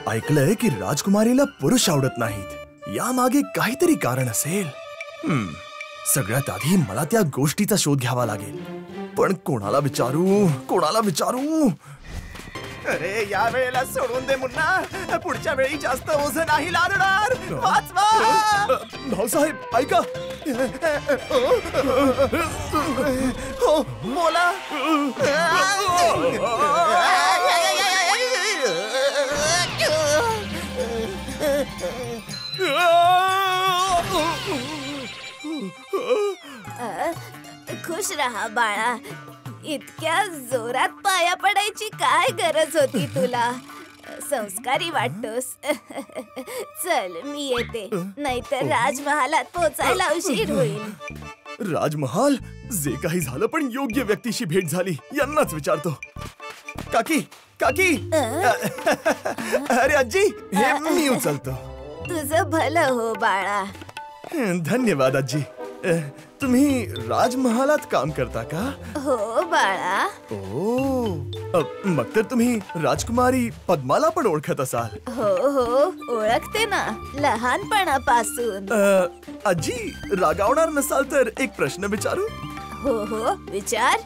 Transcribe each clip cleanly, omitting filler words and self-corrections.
ऐकलंय की राजकुमारीला पुरुष आवडत नाहीत. यामागे काहीतरी कारण असेल. सगळ्यात आधी मला त्या गोष्टीचा शोध घ्यावा लागेल. पण कोणाला विचारू? अरे या वेळेला सोडून दे मुन्ना. पुढच्या वेळी जास्त ओझं नाही लादणार. वाचवा. भाऊसाहेब ऐका. हो बोला. खुश रहा बाळा. इतक्या जोरात पाया पडायची काय गरज होती तुला? संस्कारी वाटतोस. चल मी येते, नाहीतर राजमहालात पोहोचायला उशीर होईल. राजमहाल? जे काही झालं पण योग्य व्यक्तीशी भेट झाली. यांनाच विचारतो. काकी काकी. अरे आजी, हे मी उचलतो. तुझं भलं हो बाळा. धन्यवाद आजी. तुम्ही राजमहालात काम करता का? हो बाळा. ओ, मग तर तुम्ही राजकुमारी पद्माला पण ओळखत असाल. हो ओळखते ना, लहानपणापासून. आजी रागावणार नसाल तर एक प्रश्न विचारू? हो विचार.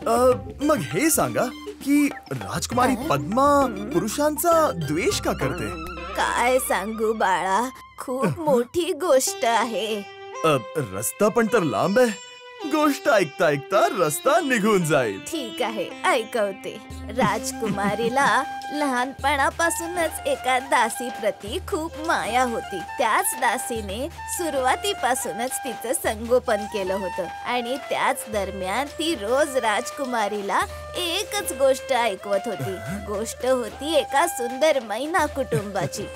मग हे सांगा की राजकुमारी पद्मा पुरुषांचा द्वेष का करते? काय सांगू बाळा, खूप मोठी गोष्ट आहे. रस्ता पण तर लांब आहे. गोष्ट ऐकता ऐकता रस्ता निघून जाईल. ठीक आहे, ऐकवते. राजकुमारीला लहानपणापासूनच एका दासी प्रती खूप माया होती. त्याच दासीने सुरुवातीपासूनच तिचं संगोपन केलं होतं आणि त्याच दरम्यान ती रोज राजकुमारीला एकच गोष्ट ऐकवत होती. गोष्ट होती एका सुंदर मैना कुटुंबाची,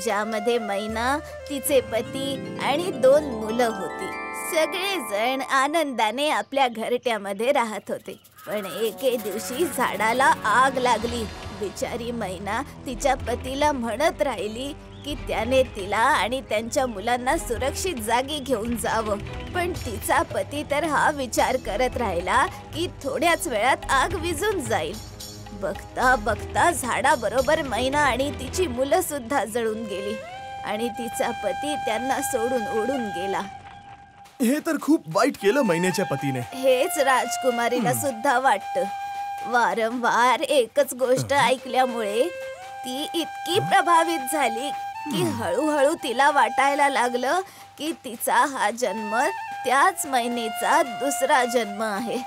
ज्यामध्ये मैना, तिचे पती आणि 2 मुलं होती. सगळे जण आनंदाने आपल्या घरट्यामध्ये राहत होते. पण एके दिवशी झाडाला आग लागली. बिचारी मैना तिच्या पतीला म्हणत राहिली की त्याने तिला आणि त्यांच्या मुलांना सुरक्षित जागी घेऊन जावं. पण तिचा पती तर हा विचार करत राहिला की थोड्याच वेळात आग विझून जाईल. बघता बघता झाडाबरोबर मैना आणि तिची मुलं सुद्धा जळून गेली आणि तिचा पती त्यांना सोडून उडून गेला. हे तर खूप वाईट केलं मैनेच्या पतीने. हेच राजकुमारीला सुद्धा वाटतं. वारंवार एकच गोष्ट ऐकल्यामुळे ती इतकी प्रभावित झाली की हळूहळू तिला वाटायला लागलं की तिचा हा जन्म त्याच मैनेचा दुसरा जन्म आहे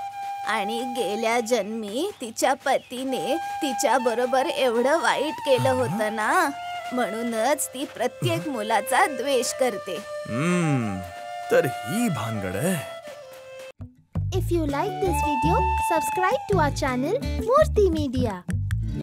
आणि गेल्या जन्मी तिच्या पतीने तिच्या बरोबर एवढं वाईट केलं होतं ना, म्हणूनच ती प्रत्येक मुलाचा द्वेष करते. तर ही भानगड आहे. If you like this video, subscribe to our channel Murthy Media.